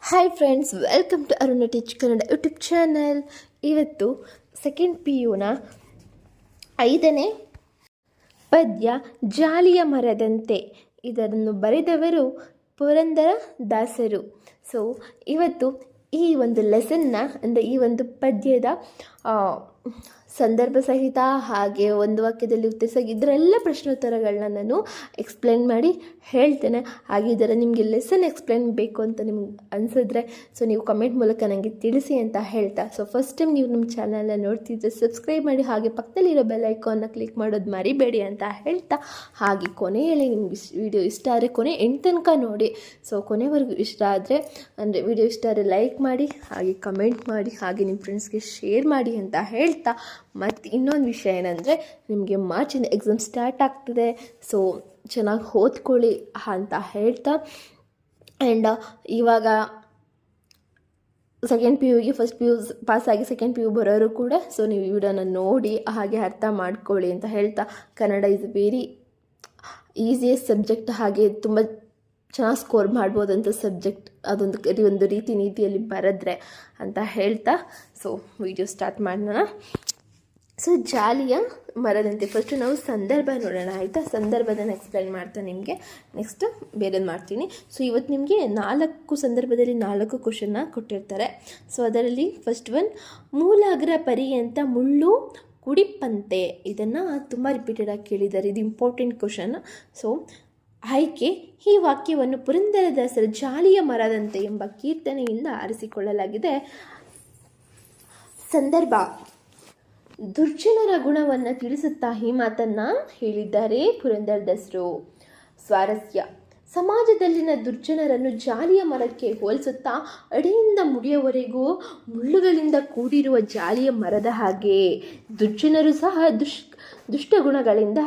Hi friends, welcome to Aruna teach Kannada YouTube channel. ಇವತ್ತು second PUನ 5ನೇ ಪದ್ಯ ಜಾಲಿಯ ಮರದಂತೆ. ಇದನ್ನು ಬರೆದವರು ಪುರಂದರ ದಾಸರು. ಸೊ ಇವತ್ತು ಈ ಒಂದು ಲೆಸನ್ನ ಅಂದರೆ ಈ ಒಂದು ಪದ್ಯದ ಸಂದರ್ಭ ಸಹಿತ ಹಾಗೆ ಒಂದು ವಾಕ್ಯದಲ್ಲಿ ಉತ್ತರಿಸಿ ಇದರೆಲ್ಲ ಪ್ರಶ್ನೋತ್ತರಗಳನ್ನ ನಾನು ಎಕ್ಸ್ಪ್ಲೇನ್ ಮಾಡಿ ಹೇಳ್ತೇನೆ. ಹಾಗೆ ಇದರ ನಿಮಗೆ ಲೆಸನ್ ಎಕ್ಸ್ಪ್ಲೇನ್ ಬೇಕು ಅಂತ ನಿಮ್ಗೆ ಅನಿಸಿದ್ರೆ ಸೊ ನೀವು ಕಮೆಂಟ್ ಮೂಲಕ ನನಗೆ ತಿಳಿಸಿ ಅಂತ ಹೇಳ್ತಾ, ಸೊ ಫಸ್ಟ್ ಟೈಮ್ ನೀವು ನಮ್ಮ ಚಾನಲ್ನ ನೋಡ್ತಿದ್ರೆ ಸಬ್ಸ್ಕ್ರೈಬ್ ಮಾಡಿ, ಹಾಗೆ ಪಕ್ಕದಲ್ಲಿರೋ ಬೆಲ್ ಐಕಾನ್ನ ಕ್ಲಿಕ್ ಮಾಡೋದು ಮರಿಬೇಡಿ ಅಂತ ಹೇಳ್ತಾ, ಹಾಗೆ ಕೊನೆಯಲ್ಲಿ ನಿಮ್ಗೆ ವಿಡಿಯೋ ಇಷ್ಟ ಆದರೆ ಕೊನೆ ಎಂಟು ತನಕ ನೋಡಿ. ಸೊ ಕೊನೆವರೆಗೂ ಇಷ್ಟ ಆದರೆ ಅಂದರೆ ವಿಡಿಯೋ ಇಷ್ಟ ಆದರೆ ಲೈಕ್ ಮಾಡಿ, ಹಾಗೆ ಕಮೆಂಟ್ ಮಾಡಿ, ಹಾಗೆ ನಿಮ್ಮ ಫ್ರೆಂಡ್ಸ್ಗೆ ಶೇರ್ ಮಾಡಿ ಅಂತ ಹೇಳ್ತಾ, ಮತ್ತು ಇನ್ನೊಂದು ವಿಷಯ ಏನಂದರೆ ನಿಮಗೆ ಮಾರ್ಚಿಂದ ಎಕ್ಸಾಮ್ ಸ್ಟಾರ್ಟ್ ಆಗ್ತದೆ. ಸೊ ಚೆನ್ನಾಗಿ ಓದ್ಕೊಳ್ಳಿ ಅಂತ ಹೇಳ್ತಾ, ಆ್ಯಂಡ್ ಇವಾಗ ಸೆಕೆಂಡ್ PUಗೆ ಫಸ್ಟ್ PU ಪಾಸಾಗಿ ಸೆಕೆಂಡ್ PU ಬರೋರು ಕೂಡ ಸೊ ನೀವು ಈ ವಿಡಿಯೋನ ನೋಡಿ ಹಾಗೆ ಅರ್ಥ ಮಾಡ್ಕೊಳ್ಳಿ ಅಂತ ಹೇಳ್ತಾ, Kannada is very easiest subject, ಹಾಗೆ ತುಂಬ ಚೆನ್ನಾಗಿ ಸ್ಕೋರ್ ಮಾಡ್ಬೋದಂಥ ಸಬ್ಜೆಕ್ಟ್, ಅದೊಂದು ರೀತಿ ನೀತಿಯಲ್ಲಿ ಬರೆದ್ರೆ ಅಂತ ಹೇಳ್ತಾ ಸೊ ವಿಡಿಯೋ ಸ್ಟಾರ್ಟ್ ಮಾಡೋಣ. ಸೊ ಜಾಲಿಯ ಮರದಂತೆ ಫಸ್ಟು ನಾವು ಸಂದರ್ಭ ನೋಡೋಣ, ಆಯಿತಾ? ಸಂದರ್ಭದನ್ನು ಎಕ್ಸ್ಪ್ಲೈನ್ ಮಾಡ್ತಾ ನಿಮಗೆ ನೆಕ್ಸ್ಟ್ ಬೇರೆದು ಮಾಡ್ತೀನಿ. ಸೊ ಇವತ್ತು ನಿಮಗೆ 4 ಸಂದರ್ಭದಲ್ಲಿ 4 ಕ್ವಶನ್ನ ಕೊಟ್ಟಿರ್ತಾರೆ. ಸೊ ಅದರಲ್ಲಿ ಫಸ್ಟ್ ಒನ್, ಮೂಲಾಗ್ರ ಪರ್ಯಂತ ಮುಳ್ಳು ಕುಡಿಪಂತೆ. ಇದನ್ನು ತುಂಬ ರಿಪೀಟೆಡಾಗಿ ಕೇಳಿದ್ದಾರೆ, ಇದು ಇಂಪಾರ್ಟೆಂಟ್ ಕ್ವಶನ್. ಸೊ ಆಯ್ಕೆ, ಈ ವಾಕ್ಯವನ್ನು ಪುರಂದರದಾಸರ ಜಾಲಿಯ ಮರದಂತೆ ಎಂಬ ಕೀರ್ತನೆಯಿಂದ ಆರಿಸಿಕೊಳ್ಳಲಾಗಿದೆ. ಸಂದರ್ಭ, ದುರ್ಜನರ ಗುಣವನ್ನು ತಿಳಿಸುತ್ತಾ ಈ ಮಾತನ್ನು ಹೇಳಿದ್ದಾರೆ ಪುರಂದರದಾಸರು. ಸ್ವಾರಸ್ಯ, ಸಮಾಜದಲ್ಲಿನ ದುರ್ಜನರನ್ನು ಜಾಲಿಯ ಮರಕ್ಕೆ ಹೋಲಿಸುತ್ತಾ ಅಡಿಯಿಂದ ಮುಡಿಯವರೆಗೂ ಮುಳ್ಳುಗಳಿಂದ ಕೂಡಿರುವ ಜಾಲಿಯ ಮರದ ಹಾಗೆ ದುರ್ಜನರು ಸಹ ದುಷ್ಟ ಗುಣಗಳಿಂದ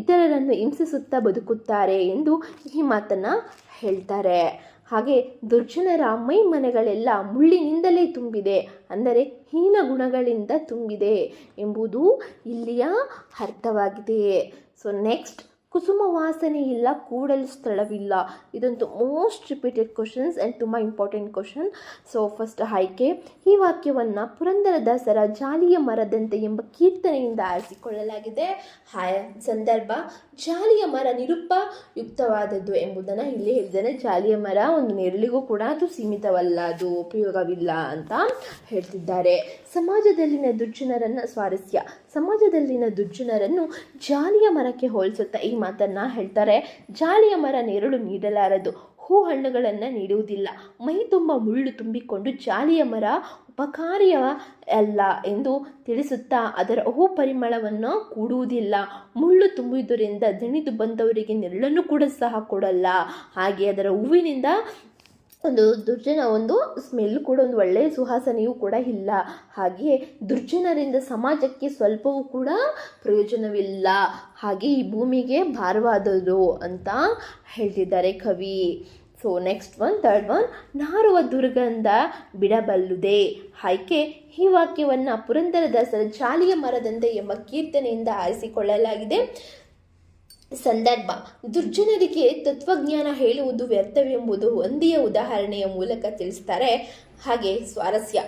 ಇತರರನ್ನು ಹಿಂಸಿಸುತ್ತಾ ಬದುಕುತ್ತಾರೆ ಎಂದು ಈ ಮಾತನ್ನು ಹೇಳ್ತಾರೆ. ಹಾಗೆ ದುರ್ಜನರ ಮೈ ಮನೆಗಳೆಲ್ಲ ಮುಳ್ಳಿನಿಂದಲೇ ತುಂಬಿದೆ, ಅಂದರೆ ಹೀನ ಗುಣಗಳಿಂದ ತುಂಬಿದೆ ಎಂಬುದು ಇಲ್ಲಿಯ ಅರ್ಥವಾಗಿದೆ. ಸೊ ನೆಕ್ಸ್ಟ್, ಕುಸುಮ ವಾಸನೆ ಇಲ್ಲ, ಕೂಡಲು ಸ್ಥಳವಿಲ್ಲ. ಇದೊಂದು ಮೋಸ್ಟ್ ರಿಪೀಟೆಡ್ ಕ್ವಶನ್ಸ್ ಆ್ಯಂಡ್ ತುಂಬ ಇಂಪಾರ್ಟೆಂಟ್ ಕ್ವಶನ್. ಸೊ ಫಸ್ಟ್ ಆಯ್ಕೆ, ಈ ವಾಕ್ಯವನ್ನು ಪುರಂದರದಾಸರ ಜಾಲಿಯ ಮರದಂತೆ ಎಂಬ ಕೀರ್ತನೆಯಿಂದ ಆರಿಸಿಕೊಳ್ಳಲಾಗಿದೆ. ಸಂದರ್ಭ, ಜಾಲಿಯ ಮರ ನಿರುಪಯುಕ್ತವಾದದ್ದು ಎಂಬುದನ್ನು ಇಲ್ಲಿ ಹೇಳಿದ್ದೇನೆ. ಜಾಲಿಯ ಮರ ಒಂದು ನೆರಳಿಗೂ ಕೂಡ ಅದು ಸೀಮಿತವಲ್ಲ, ಅದು ಉಪಯೋಗವಿಲ್ಲ ಅಂತ ಹೇಳ್ತಿದ್ದಾರೆ. ಸಮಾಜದಲ್ಲಿನ ದುರ್ಜನರನ್ನು, ಸ್ವಾರಸ್ಯ, ಸಮಾಜದಲ್ಲಿನ ದುರ್ಜನರನ್ನು ಜಾಲಿಯ ಮರಕ್ಕೆ ಹೋಲಿಸುತ್ತಾ ಈ ಮಾತನ್ನು ಹೇಳ್ತಾರೆ. ಜಾಲಿಯ ಮರ ನೆರಳು ನೀಡಲಾರದು, ಹೂ ಹಣ್ಣುಗಳನ್ನು ನೀಡುವುದಿಲ್ಲ, ಮೈ ತುಂಬ ಮುಳ್ಳು ತುಂಬಿಕೊಂಡು ಜಾಲಿಯ ಮರ ಉಪಕಾರಿಯ ಅಲ್ಲ ಎಂದು ತಿಳಿಸುತ್ತಾ ಅದರ ಹೂ ಪರಿಮಳವನ್ನು ಕೂಡುವುದಿಲ್ಲ, ಮುಳ್ಳು ತುಂಬುವುದರಿಂದ ದಣಿದು ಬಂದವರಿಗೆ ನೆರಳನ್ನು ಕೂಡ ಸಹ ಕೊಡಲ್ಲ, ಹಾಗೆ ಅದರ ಹೂವಿನಿಂದ ಒಂದು ಸ್ಮೆಲ್ ಕೂಡ, ಒಂದು ಒಳ್ಳೆಯ ಸುವಾಸನೆಯೂ ಕೂಡ ಇಲ್ಲ. ಹಾಗೆಯೇ ದುರ್ಜನರಿಂದ ಸಮಾಜಕ್ಕೆ ಸ್ವಲ್ಪವೂ ಕೂಡ ಪ್ರಯೋಜನವಿಲ್ಲ, ಹಾಗೆ ಈ ಭೂಮಿಗೆ ಭಾರವಾದದು ಅಂತ ಹೇಳ್ತಿದ್ದಾರೆ ಕವಿ. So next one, third one, ನಾರುವ ದುರ್ಗಂಧ ಬಿಡಬಲ್ಲುದೆ. ಆಯ್ಕೆ, ಈ ವಾಕ್ಯವನ್ನು ಪುರಂದರದಾಸರ ಜಾಲಿಯ ಮರದಂತೆ ಎಂಬ ಕೀರ್ತನೆಯಿಂದ ಆರಿಸಿಕೊಳ್ಳಲಾಗಿದೆ. ಸಂದರ್ಭ, ದುರ್ಜನರಿಗೆ ತತ್ವಜ್ಞಾನ ಹೇಳುವುದು ವ್ಯರ್ಥವೆಂಬುದು ಹಂದಿಯ ಉದಾಹರಣೆಯ ಮೂಲಕ ತಿಳಿಸ್ತಾರೆ. ಹಾಗೆ ಸ್ವಾರಸ್ಯ,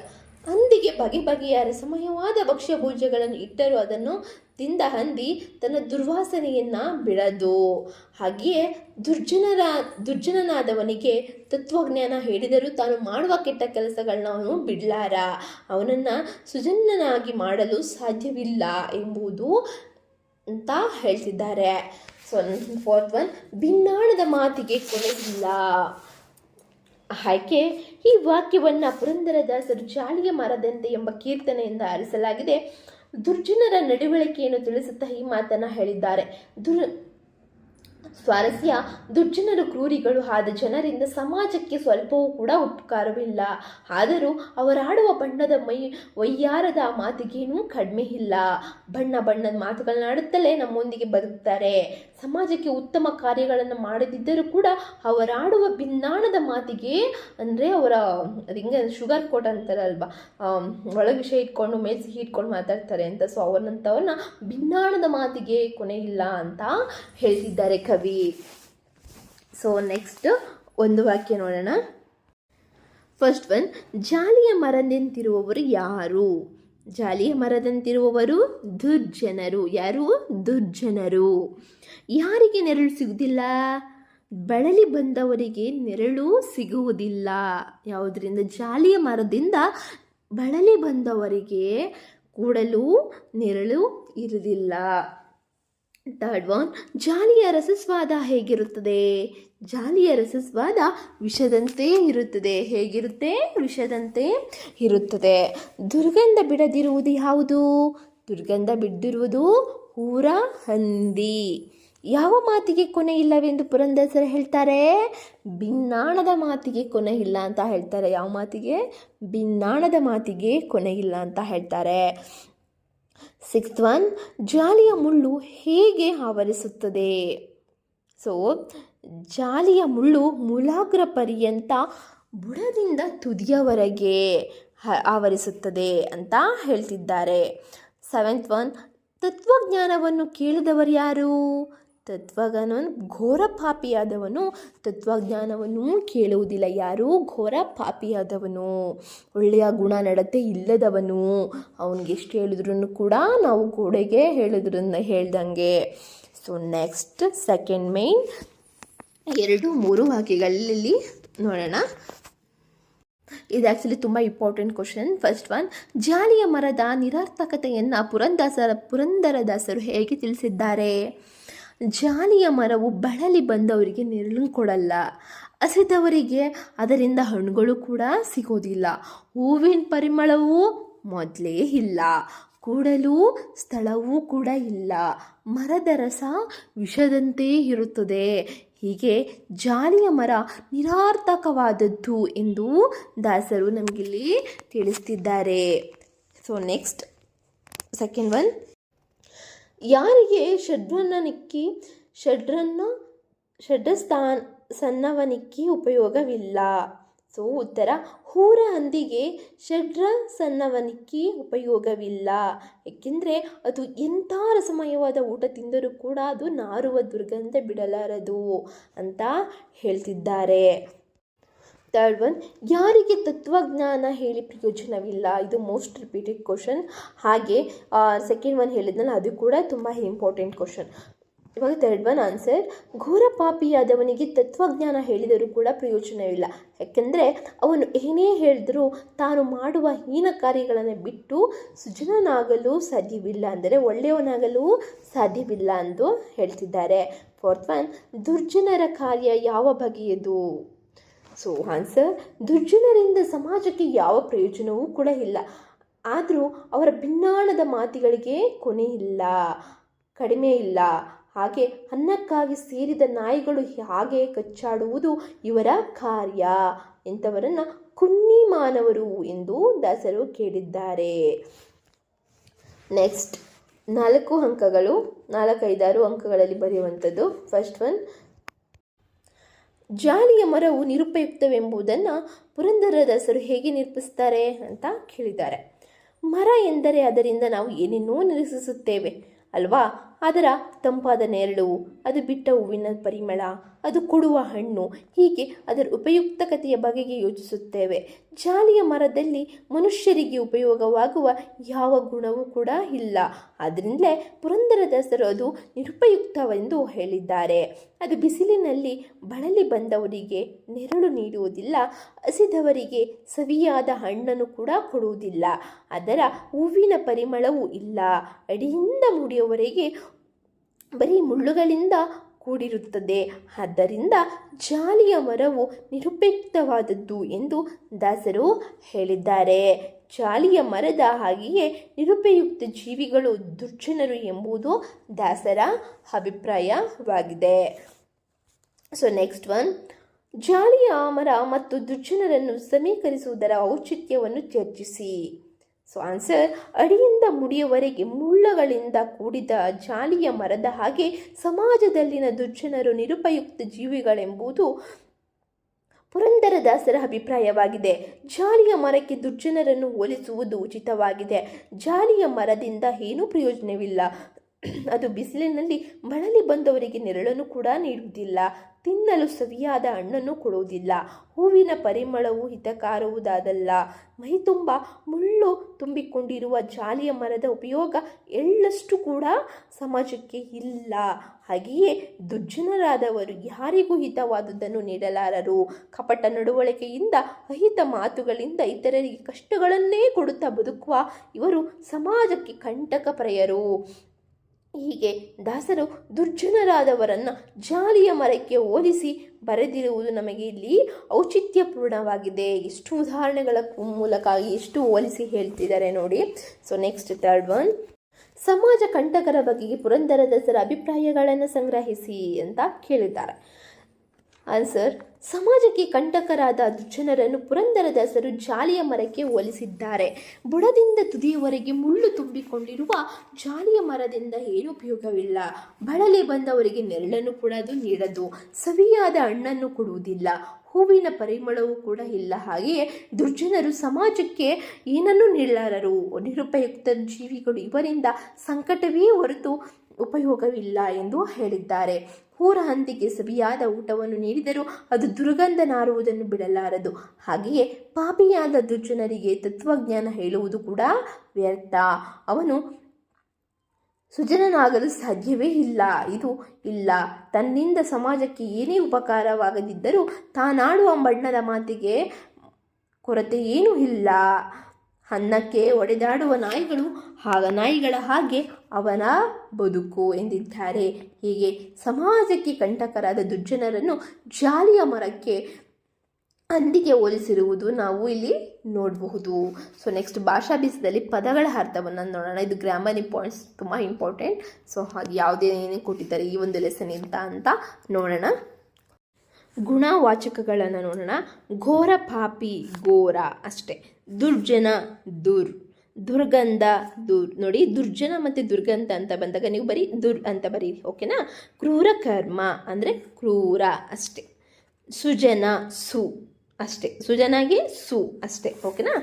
ಹಂದಿಗೆ ಬಗೆ ಬಗೆಯ ರಸಮಯವಾದ ಭಕ್ಷ್ಯ ಭೋಜ್ಯಗಳನ್ನು ಇಟ್ಟರೂ ಅದನ್ನು ತಿಂದ ಹಂದಿ ತನ್ನ ದುರ್ವಾಸನೆಯನ್ನು ಬಿಡದು. ಹಾಗೆಯೇ ದುರ್ಜನನಾದವನಿಗೆ ತತ್ವಜ್ಞಾನ ಹೇಳಿದರೂ ತಾನು ಮಾಡುವ ಕೆಟ್ಟ ಕೆಲಸಗಳನ್ನ ಅವನು ಬಿಡಲಾರ, ಅವನನ್ನು ಸುಜನನಾಗಿ ಮಾಡಲು ಸಾಧ್ಯವಿಲ್ಲ ಎಂಬುದು ಅಂತ ಹೇಳ್ತಿದ್ದಾರೆ. ಸೊ ಫೋರ್ತ್ ಒನ್, ಭಿನ್ನಾಣದ ಮಾತಿಗೆ ಕೊನೆಯಿಲ್ಲ. ಆಯ್ಕೆ, ಈ ವಾಕ್ಯವನ್ನು ಪುರಂದರದಾಸರು ಜಾಲಿಯ ಮರದಂತೆ ಎಂಬ ಕೀರ್ತನೆಯಿಂದ ಆರಿಸಲಾಗಿದೆ. ದುರ್ಜನರ ನಡವಳಿಕೆಯನ್ನು ತಿಳಿಸುತ್ತಾ ಈ ಮಾತನ್ನು ಹೇಳಿದ್ದಾರೆ. ಸ್ವಾರಸ್ಯ, ದುರ್ಜನರು ಕ್ರೂರಿಗಳು ಆದ ಜನರಿಂದ ಸಮಾಜಕ್ಕೆ ಸ್ವಲ್ಪವೂ ಕೂಡ ಉಪಕಾರವಿಲ್ಲ, ಆದರೂ ಅವರಾಡುವ ಬಣ್ಣದ ವೈಯಾರದ ಮಾತಿಗೇನೂ ಕಡಿಮೆ ಇಲ್ಲ. ಬಣ್ಣದ ಮಾತುಗಳನ್ನಾಡುತ್ತಲೇ ನಮ್ಮೊಂದಿಗೆ ಬದುಕ್ತಾರೆ. ಸಮಾಜಕ್ಕೆ ಉತ್ತಮ ಕಾರ್ಯಗಳನ್ನು ಮಾಡದಿದ್ದರೂ ಕೂಡ ಅವರಾಡುವ ಭಿನ್ನಾಣದ ಮಾತಿಗೆ, ಅಂದರೆ ಅವರ ಅದು ಹಿಂಗೆ ಶುಗರ್ ಕೋಟ್ ಅಂತಾರಲ್ವ, ಒಳಗೆ ವಿಷಯ ಇಟ್ಕೊಂಡು ಮೇಲೆ ಸಿಹಿ ಇಟ್ಕೊಂಡು ಮಾತಾಡ್ತಾರೆ ಅಂತ. ಸೊ ಅವನಂತವನ್ನ ಭಿನ್ನಾಣದ ಮಾತಿಗೆ ಕೊನೆ ಇಲ್ಲ ಅಂತ ಹೇಳ್ತಿದ್ದಾರೆ ಕವಿ. ಸೊ ನೆಕ್ಸ್ಟ್ ಒಂದು ವಾಕ್ಯ ನೋಡೋಣ. ಫಸ್ಟ್ ಒನ್, ಜಾಲಿಯ ಮರದಂತಿರುವವರು ಯಾರು? ಜಾಲಿಯ ಮರದಂತಿರುವವರು ದುರ್ಜನರು. ಯಾರು? ದುರ್ಜನರು. ಯಾರಿಗೆ ನೆರಳು ಸಿಗುವುದಿಲ್ಲ? ಬಳಲಿ ಬಂದವರಿಗೆ ನೆರಳು ಸಿಗುವುದಿಲ್ಲ. ಯಾವುದರಿಂದ? ಜಾಲಿಯ ಮರದಿಂದ ಬಳಲಿ ಬಂದವರಿಗೆ ಕೂಡಲು ನೆರಳು ಇರುವುದಿಲ್ಲ. ಥರ್ಡ್ ಒನ್, ಜಾಲಿಯ ರಸಸ್ವಾದ ಹೇಗಿರುತ್ತದೆ? ಜಾಲಿಯ ರಸಸ್ವಾದ ವಿಷದಂತೆ ಇರುತ್ತದೆ. ಹೇಗಿರುತ್ತೆ? ವಿಷದಂತೆ ಇರುತ್ತದೆ. ದುರ್ಗಂಧ ಬಿಡದಿರುವುದು ಯಾವುದು? ದುರ್ಗಂಧ ಬಿಡದಿರುವುದು ಊರ ಹಂದಿ. ಯಾವ ಮಾತಿಗೆ ಕೊನೆ ಇಲ್ಲವೆಂದು ಪುರಂದರದಾಸರು ಹೇಳ್ತಾರೆ? ಭಿನ್ನಾಣದ ಮಾತಿಗೆ ಕೊನೆ ಇಲ್ಲ ಅಂತ ಹೇಳ್ತಾರೆ. ಯಾವ ಮಾತಿಗೆ? ಭಿನ್ನಾಣದ ಮಾತಿಗೆ ಕೊನೆ ಇಲ್ಲ ಅಂತ ಹೇಳ್ತಾರೆ. ಸಿಕ್ಸ್ತ್ ಒನ್, ಜಾಲಿಯ ಮುಳ್ಳು ಹೇಗೆ ಆವರಿಸುತ್ತದೆ? ಸೊ ಜಾಲಿಯ ಮುಳ್ಳು ಮೂಲಾಗ್ರ ಪರ್ಯಂತ ಬುಡದಿಂದ ತುದಿಯವರೆಗೆ ಆವರಿಸುತ್ತದೆ ಅಂತ ಹೇಳ್ತಿದ್ದಾರೆ. ಸೆವೆಂತ್ ಒನ್, ತತ್ವಜ್ಞಾನವನ್ನು ಕೇಳಿದವರು ಯಾರು? ತತ್ವಜ್ಞಾನವನ್ನು ಘೋರ ಪಾಪಿಯಾದವನು ತತ್ವಜ್ಞಾನವನ್ನು ಕೇಳುವುದಿಲ್ಲ. ಯಾರು? ಘೋರ ಪಾಪಿಯಾದವನು, ಒಳ್ಳೆಯ ಗುಣ ನಡತೆ ಇಲ್ಲದವನು. ಅವನಿಗೆ ಎಷ್ಟು ಹೇಳಿದ್ರು ಕೂಡ ನಾವು ಗೋಡೆಗೆ ಹೇಳ್ದಂಗೆ. ಸೊ ನೆಕ್ಸ್ಟ್ ಸೆಕೆಂಡ್ ಮೇನ್ 2-3 ವಾಕ್ಯಗಳಲ್ಲಿ ನೋಡೋಣ. ಇದು ಆ್ಯಕ್ಚುಲಿ ತುಂಬ ಇಂಪಾರ್ಟೆಂಟ್ ಕ್ವಶನ್. ಫಸ್ಟ್ ಒನ್, ಜಾಲಿಯ ಮರದ ನಿರರ್ಥಕತೆಯನ್ನು ಪುರಂದರದಾಸರು ಹೇಗೆ ತಿಳಿಸಿದ್ದಾರೆ? ಜಾಲಿಯ ಮರವು ಬಳಲಿ ಬಂದವರಿಗೆ ನೆರಳು ಕೊಡಲ್ಲ, ಹಸಿದವರಿಗೆ ಅದರಿಂದ ಹಣ್ಣುಗಳು ಕೂಡ ಸಿಗೋದಿಲ್ಲ, ಹೂವಿನ ಪರಿಮಳವೂ ಮೊದಲೇ ಇಲ್ಲ, ಕೂಡಲು ಸ್ಥಳವೂ ಕೂಡ ಇಲ್ಲ, ಮರದ ರಸ ವಿಷದಂತೆ ಇರುತ್ತದೆ. ಹೀಗೆ ಜಾಲಿಯ ಮರ ನಿರರ್ಥಕವಾದದ್ದು ಎಂದು ದಾಸರು ನಮಗಿಲ್ಲಿ ತಿಳಿಸ್ತಿದ್ದಾರೆ. ಸೊ ನೆಕ್ಸ್ಟ್ ಸೆಕೆಂಡ್ ಒನ್, ಯಾರಿಗೆ ಸನ್ನವನಿಕ್ಕಿ ಉಪಯೋಗವಿಲ್ಲ? ಸೊ ಉತ್ತರ, ಊರ ಹಂದಿಗೆ ಸನ್ನವನಿಕ್ಕಿ ಉಪಯೋಗವಿಲ್ಲ. ಏಕೆಂದರೆ ಅದು ಎಂಥ ರಸಮಯವಾದ ಊಟ ತಿಂದರೂ ಕೂಡ ಅದು ನಾರುವ ದುರ್ಗಂಧ ಬಿಡಲಾರದು ಅಂತ ಹೇಳ್ತಿದ್ದಾರೆ. ಥರ್ಡ್ ಒನ್, ಯಾರಿಗೆ ತತ್ವಜ್ಞಾನ ಹೇಳಿ ಪ್ರಯೋಜನವಿಲ್ಲ? ಇದು ಮೋಸ್ಟ್ ರಿಪೀಟೆಡ್ ಕ್ವಶನ್. ಹಾಗೆ ಸೆಕೆಂಡ್ ಒನ್ ಹೇಳಿದ್ನಲ್ಲ, ಅದು ಕೂಡ ತುಂಬ ಇಂಪಾರ್ಟೆಂಟ್ ಕ್ವಶನ್. ಇವಾಗ ಥರ್ಡ್ ಒನ್ ಆನ್ಸರ್, ಘೋರ ಪಾಪಿಯಾದವನಿಗೆ ತತ್ವಜ್ಞಾನ ಹೇಳಿದರೂ ಕೂಡ ಪ್ರಯೋಜನವಿಲ್ಲ. ಯಾಕೆಂದರೆ ಅವನು ಏನೇ ಹೇಳಿದರೂ ತಾನು ಮಾಡುವ ಹೀನ ಕಾರ್ಯಗಳನ್ನು ಬಿಟ್ಟು ಸುಜನನಾಗಲು ಸಾಧ್ಯವಿಲ್ಲ, ಅಂದರೆ ಒಳ್ಳೆಯವನಾಗಲು ಸಾಧ್ಯವಿಲ್ಲ ಎಂದು ಹೇಳ್ತಿದ್ದಾರೆ. ಫೋರ್ತ್ ಒನ್, ದುರ್ಜನರ ಕಾರ್ಯ ಯಾವ ಬಗೆಯದು? ಸೊ ಆನ್ಸರ್, ದುರ್ಜನರಿಂದ ಸಮಾಜಕ್ಕೆ ಯಾವ ಪ್ರಯೋಜನವೂ ಕೂಡ ಇಲ್ಲ. ಆದರೂ ಅವರ ಭಿನ್ನಾಣದ ಮಾತುಗಳಿಗೆ ಕೊನೆ ಇಲ್ಲ, ಕಡಿಮೆ ಇಲ್ಲ. ಹಾಗೆ ಅನ್ನಕ್ಕಾಗಿ ಸೇರಿದ ನಾಯಿಗಳು ಹಾಗೆ ಕಚ್ಚಾಡುವುದು ಇವರ ಕಾರ್ಯ. ಇಂಥವರನ್ನು ಕುನ್ನಿ ಮಾನವರು ಎಂದು ದಾಸರು ಕೇಳಿದ್ದಾರೆ. ನೆಕ್ಸ್ಟ್ 4 ಅಂಕಗಳು, 4-5-6 ಅಂಕಗಳಲ್ಲಿ ಬರೆಯುವಂಥದ್ದು. ಫಸ್ಟ್ ಒನ್, ಜಾಲಿಯ ಮರವು ನಿರುಪಯುಕ್ತವೆಂಬುದನ್ನು ಪುರಂದರದಾಸರು ಹೇಗೆ ನಿರೂಪಿಸ್ತಾರೆ ಅಂತ ಕೇಳಿದ್ದಾರೆ. ಮರ ಎಂದರೆ ಅದರಿಂದ ನಾವು ಏನೇನೋ ನಿರೀಕ್ಷಿಸುತ್ತೇವೆ ಅಲ್ವಾ? ಅದರ ತಂಪಾದ ನೆರಳು, ಅದು ಬಿಟ್ಟ ಹೂವಿನ ಪರಿಮಳ, ಅದು ಕೊಡುವ ಹಣ್ಣು, ಹೀಗೆ ಅದರ ಉಪಯುಕ್ತಕತೆಯ ಬಗೆಗೆ ಯೋಚಿಸುತ್ತೇವೆ. ಜಾಲಿಯ ಮರದಲ್ಲಿ ಮನುಷ್ಯರಿಗೆ ಉಪಯೋಗವಾಗುವ ಯಾವ ಗುಣವೂ ಕೂಡ ಇಲ್ಲ. ಆದ್ದರಿಂದಲೇ ಪುರಂದರದಾಸರು ಅದು ನಿರುಪಯುಕ್ತವೆಂದು ಹೇಳಿದ್ದಾರೆ. ಅದು ಬಿಸಿಲಿನಲ್ಲಿ ಬಳಲಿ ಬಂದವರಿಗೆ ನೆರಳು ನೀಡುವುದಿಲ್ಲ, ಹಸಿದವರಿಗೆ ಸವಿಯಾದ ಹಣ್ಣನ್ನು ಕೂಡ ಕೊಡುವುದಿಲ್ಲ, ಅದರ ಹೂವಿನ ಪರಿಮಳವೂ ಇಲ್ಲ, ಅಡಿಯಿಂದ ಮುಡಿಯವರೆಗೆ ಬರೀ ಮುಳ್ಳುಗಳಿಂದ ಕೂಡಿರುತ್ತದೆ. ಆದ್ದರಿಂದ ಜಾಲಿಯ ಮರವು ನಿರುಪಯುಕ್ತವಾದದ್ದು ಎಂದು ದಾಸರು ಹೇಳಿದ್ದಾರೆ. ಜಾಲಿಯ ಮರದ ಹಾಗೆಯೇ ನಿರುಪಯುಕ್ತ ಜೀವಿಗಳು ದುರ್ಜನರು ಎಂಬುದು ದಾಸರ ಅಭಿಪ್ರಾಯವಾಗಿದೆ. ಸೊ ನೆಕ್ಸ್ಟ್ ಒನ್, ಜಾಲಿಯ ಮರ ಮತ್ತು ದುರ್ಜನರನ್ನು ಸಮೀಕರಿಸುವುದರ ಔಚಿತ್ಯವನ್ನು ಚರ್ಚಿಸಿ. ಸೊ ಆನ್ಸರ್, ಅಡಿಯಿಂದ ಮುಡಿಯವರೆಗೆ ಮುಳ್ಳುಗಳಿಂದ ಕೂಡಿದ ಜಾಲಿಯ ಮರದ ಹಾಗೆ ಸಮಾಜದಲ್ಲಿನ ದುರ್ಜನರು ನಿರುಪಯುಕ್ತ ಜೀವಿಗಳೆಂಬುದು ಪುರಂದರದಾಸರ ಅಭಿಪ್ರಾಯವಾಗಿದೆ. ಜಾಲಿಯ ಮರಕ್ಕೆ ದುರ್ಜನರನ್ನು ಹೋಲಿಸುವುದು ಉಚಿತವಾಗಿದೆ. ಜಾಲಿಯ ಮರದಿಂದ ಏನೂ ಪ್ರಯೋಜನವಿಲ್ಲ, ಅದು ಬಿಸಿಲಿನಲ್ಲಿ ಬಳಲಿ ಬಂದವರಿಗೆ ನೆರಳನ್ನು ಕೂಡ ನೀಡುವುದಿಲ್ಲ, ತಿನ್ನಲು ಸವಿಯಾದ ಹಣ್ಣನ್ನು ಕೊಡುವುದಿಲ್ಲ. ಹೂವಿನ ಪರಿಮಳವು ಹಿತಕಾರುವುದಾದಲ್ಲ. ಮೈತುಂಬ ಮುಳ್ಳು ತುಂಬಿಕೊಂಡಿರುವ ಜಾಲಿಯ ಮರದ ಉಪಯೋಗ ಎಳ್ಳಷ್ಟು ಕೂಡ ಸಮಾಜಕ್ಕೆ ಇಲ್ಲ. ಹಾಗೆಯೇ ದುರ್ಜನರಾದವರು ಯಾರಿಗೂ ಹಿತವಾದುದನ್ನು ನೀಡಲಾರರು. ಕಪಟ ನಡವಳಿಕೆಯಿಂದ ಅಹಿತ ಮಾತುಗಳಿಂದ ಇತರರಿಗೆ ಕಷ್ಟಗಳನ್ನೇ ಕೊಡುತ್ತಾ ಬದುಕುವ ಇವರು ಸಮಾಜಕ್ಕೆ ಕಂಟಕಪ್ರಾಯರು. ಹೀಗೆ ದಾಸರು ದುರ್ಜನರಾದವರನ್ನು ಜಾಲಿಯ ಮರಕ್ಕೆ ಹೋಲಿಸಿ ಬರೆದಿರುವುದು ನಮಗೆ ಇಲ್ಲಿ ಔಚಿತ್ಯಪೂರ್ಣವಾಗಿದೆ. ಎಷ್ಟು ಉದಾಹರಣೆಗಳ ಮೂಲಕ ಎಷ್ಟು ಹೋಲಿಸಿ ಹೇಳ್ತಿದ್ದಾರೆ ನೋಡಿ. ಸೊ ನೆಕ್ಸ್ಟ್ ಥರ್ಡ್ ಒನ್, ಸಮಾಜ ಕಂಟಕರ ಬಗೆಗೆ ಪುರಂದರದಾಸರ ಅಭಿಪ್ರಾಯಗಳನ್ನು ಸಂಗ್ರಹಿಸಿ ಅಂತ ಕೇಳಿದ್ದಾರೆ. ಆನ್ಸರ್: ಸಮಾಜಕ್ಕೆ ಕಂಟಕರಾದ ದುರ್ಜನರನ್ನು ಪುರಂದರದಾಸರು ಜಾಲಿಯ ಮರಕ್ಕೆ ಹೋಲಿಸಿದ್ದಾರೆ. ಬುಡದಿಂದ ತುದಿಯವರೆಗೆ ಮುಳ್ಳು ತುಂಬಿಕೊಂಡಿರುವ ಜಾಲಿಯ ಮರದಿಂದ ಏನು ಉಪಯೋಗವಿಲ್ಲ. ಬಳಲಿ ಬಂದವರಿಗೆ ನೆರಳನ್ನು ಕೂಡ ಅದು ನೀಡದು. ಸವಿಯಾದ ಹಣ್ಣನ್ನು ಕೊಡುವುದಿಲ್ಲ. ಹೂವಿನ ಪರಿಮಳವೂ ಕೂಡ ಇಲ್ಲ. ಹಾಗೆಯೇ ದುರ್ಜನರು ಸಮಾಜಕ್ಕೆ ಏನನ್ನೂ ನೀಡಲಾರರು. ನಿರುಪಯುಕ್ತ ಜೀವಿಗಳು. ಇವರಿಂದ ಸಂಕಟವೇ ಹೊರತು ಉಪಯೋಗವಿಲ್ಲ ಎಂದು ಹೇಳಿದ್ದಾರೆ. ಹೋರ ಹಂದಿಗೆ ಸವಿಯಾದ ಊಟವನ್ನು ನೀಡಿದರೂ ಅದು ದುರ್ಗಂಧ ನಾರುವುದನ್ನು ಬಿಡಲಾರದು. ಹಾಗೆಯೇ ಪಾಪಿಯಾದ ದುರ್ಜನರಿಗೆ ತತ್ವಜ್ಞಾನ ಹೇಳುವುದು ಕೂಡ ವ್ಯರ್ಥ. ಅವನು ಸುಜನನಾಗಲು ಸಾಧ್ಯವೇ ಇಲ್ಲ. ಇದು ಇಲ್ಲ. ತನ್ನಿಂದ ಸಮಾಜಕ್ಕೆ ಏನೇ ಉಪಕಾರವಾಗದಿದ್ದರೂ ತಾನಾಡುವ ಬಣ್ಣದ ಮಾತಿಗೆ ಕೊರತೆ ಏನೂ ಇಲ್ಲ. ಅನ್ನಕ್ಕೆ ಒಡೆದಾಡುವ ನಾಯಿಗಳು ನಾಯಿಗಳ ಹಾಗೆ ಅವನ ಬದುಕು ಎಂದಿದ್ದಾರೆ. ಹೀಗೆ ಸಮಾಜಕ್ಕೆ ಕಂಟಕರಾದ ದುರ್ಜನರನ್ನು ಜಾಲಿಯ ಮರಕ್ಕೆ ಹಂದಿಗೆ ಹೋಲಿಸಿರುವುದು ನಾವು ಇಲ್ಲಿ ನೋಡಬಹುದು. ಸೊ ನೆಕ್ಸ್ಟ್ ಭಾಷಾ ಬೀಸದಲ್ಲಿ ಪದಗಳ ಅರ್ಥವನ್ನು ನೋಡೋಣ. ಇದು ಗ್ರಾಮರ್ ಪಾಯಿಂಟ್ಸ್ ತುಂಬ ಇಂಪಾರ್ಟೆಂಟ್. ಸೊ ಹಾಗೆ ಯಾವುದೇ ಏನೇ ಕೊಟ್ಟಿದ್ದಾರೆ ಈ ಒಂದು ಲೆಸನ್ ಅಂತ ನೋಡೋಣ. ಗುಣವಾಚಕಗಳನ್ನು ನೋಡೋಣ. ಘೋರ ಪಾಪಿ ಘೋರ ಅಷ್ಟೇ. ದುರ್ಜನ ದುರ್ಗಂಧ ನೋಡಿ, ದುರ್ಜನ ಮತ್ತು ದುರ್ಗಂಧ ಅಂತ ಬಂದಾಗ ನೀವು ಬರೀ ಅಂತ ಬರೀರಿ, ಓಕೆನಾ. ಕ್ರೂರ ಕರ್ಮ ಅಂದರೆ ಕ್ರೂರ ಅಷ್ಟೇ. ಸುಜನ ಅಷ್ಟೇ. ಸುಜನಾಗೆ ಅಷ್ಟೇ, ಓಕೆನಾ.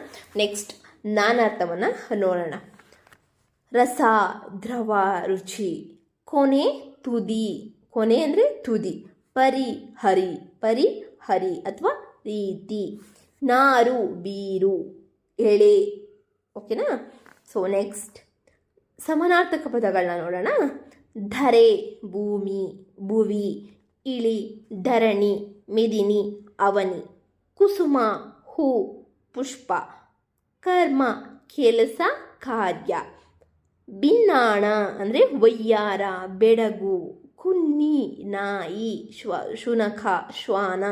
ನೆಕ್ಸ್ಟ್ ನಾನಾರ್ಥವನ್ನು ನೋಡೋಣ. ರಸ ದ್ರವ ರುಚಿ. ಕೊನೆ ತುದಿ. ಕೊನೆ ಅಂದರೆ ತುದಿ. ಪರಿಹರಿ ಅಥವಾ ರೀತಿ. ನಾರು ಬೀರು ಎಳೆ, ಓಕೆನಾ. ಸೊ ನೆಕ್ಸ್ಟ್ ಸಮಾನಾರ್ಥಕ ಪದಗಳನ್ನ ನೋಡೋಣ. ಧರೆ ಭುವಿ. ಇಳಿ ಧರಣಿ ಮೆದಿನಿ ಅವನಿ. ಕುಸುಮ ಹೂ ಪುಷ್ಪ. ಕರ್ಮ ಕೆಲಸ ಕಾರ್ಯ. ಭಿನ್ನಾಣ ಅಂದರೆ ವಯ್ಯಾರ ಬೆಡಗು. ಕುನ್ನಿ ನಾಯಿ ಶುನಕ ಶ್ವಾನ.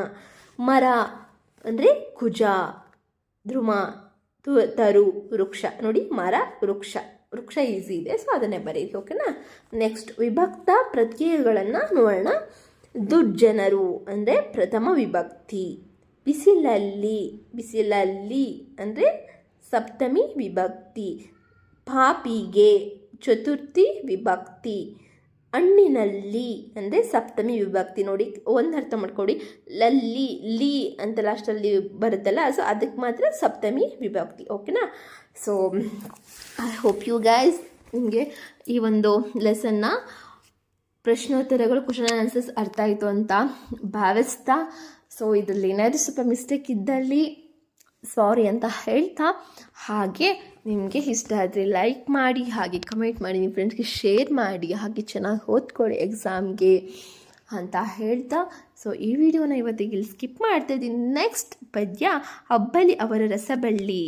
ಮರ ಅಂದರೆ ಕುಜ. ಧ್ರುವ ತರು ವೃಕ್ಷ. ನೋಡಿ, ಮರ ವೃಕ್ಷ ಈಸಿ ಇದೆ, ಸೊ ಅದನ್ನೇ ಬರೀರಿ, ಓಕೆನಾ. ನೆಕ್ಸ್ಟ್ ವಿಭಕ್ತ ಪ್ರತ್ಯಯಗಳನ್ನು ನೋಡೋಣ. ದುರ್ಜನರು ಅಂದರೆ ಪ್ರಥಮ ವಿಭಕ್ತಿ. ಬಿಸಿಲಲ್ಲಿ ಅಂದರೆ ಸಪ್ತಮಿ ವಿಭಕ್ತಿ. ಪಾಪಿಗೆ ಚತುರ್ಥಿ ವಿಭಕ್ತಿ. ಹಣ್ಣಿನಲ್ಲಿ ಅಂದರೆ ಸಪ್ತಮಿ ವಿಭಕ್ತಿ. ನೋಡಿ, ಒಂದು ಅರ್ಥ ಮಾಡ್ಕೊಡಿ. ಲೀ ಅಂತ ಲಾಸ್ಟಲ್ಲಿ ಬರುತ್ತಲ್ಲ, ಸೊ ಅದಕ್ಕೆ ಮಾತ್ರ ಸಪ್ತಮಿ ವಿಭಕ್ತಿ, ಓಕೆನಾ. So I hope you guys ನಿಮಗೆ ಈ ಒಂದು ಲೆಸನ್ನ ಪ್ರಶ್ನೋತ್ತರಗಳು ಕ್ವಶನ್ ಆ್ಯಂಡ್ ಆನ್ಸರ್ಸ್ ಅರ್ಥ ಆಯಿತು ಅಂತ ಭಾವಿಸ್ತಾ, ಸೊ ಇದರಲ್ಲಿ ಏನಾದರೂ ಸ್ವಲ್ಪ ಮಿಸ್ಟೇಕ್ ಇದ್ದಲ್ಲಿ ಸಾರಿ ಅಂತ ಹೇಳ್ತಾ, ಹಾಗೆ ನಿಮಗೆ ಇಷ್ಟ ಆದರೆ ಲೈಕ್ ಮಾಡಿ, ಹಾಗೆ ಕಮೆಂಟ್ ಮಾಡಿ, ನಿಮ್ಮ ಫ್ರೆಂಡ್ಸ್ಗೆ ಶೇರ್ ಮಾಡಿ, ಹಾಗೆ ಚೆನ್ನಾಗಿ ಓದ್ಕೊಳ್ಳಿ ಎಕ್ಸಾಮ್ಗೆ ಅಂತ ಹೇಳ್ತಾ, ಸೊ ಈ ವಿಡಿಯೋನ ಇವತ್ತಿಗೆ ಇಲ್ಲಿ ಸ್ಕಿಪ್ ಮಾಡ್ತಾಯಿದ್ದೀನಿ. ನೆಕ್ಸ್ಟ್ ಪದ್ಯ ಅಬ್ಬಲಿ ಅವರ ರಸಬಳ್ಳಿ.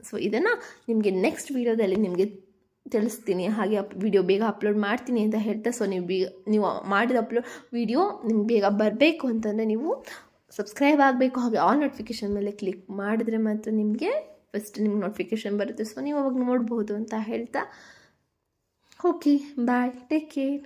ಸೊ ಇದನ್ನು ನಿಮಗೆ ನೆಕ್ಸ್ಟ್ ವಿಡಿಯೋದಲ್ಲಿ ನಿಮಗೆ ತಿಳಿಸ್ತೀನಿ. ಹಾಗೆ ವಿಡಿಯೋ ಬೇಗ ಅಪ್ಲೋಡ್ ಮಾಡ್ತೀನಿ ಅಂತ ಹೇಳ್ತಾ, ಸೊ ನೀವು ಮಾಡಿದ ವಿಡಿಯೋ ನಿಮ್ಗೆ ಬೇಗ ಬರಬೇಕು ಅಂತಂದರೆ ನೀವು ಸಬ್ಸ್ಕ್ರೈಬ್ ಆಗಬೇಕು. ಹಾಗೆ ಆಲ್ ನೋಟಿಫಿಕೇಷನ್ ಮೇಲೆ ಕ್ಲಿಕ್ ಮಾಡಿದ್ರೆ ಮಾತ್ರ ನಿಮಗೆ ಫಸ್ಟ್ ನಿಮ್ಗೆ ನೋಟಿಫಿಕೇಷನ್ ಬರುತ್ತೆ. ಸೊ ನೀವು ಅವಾಗ ನೋಡ್ಬೋದು ಅಂತ ಹೇಳ್ತಾ, ಓಕೆ ಬಾಯ್, ಟೇಕ್ ಕೇರ್.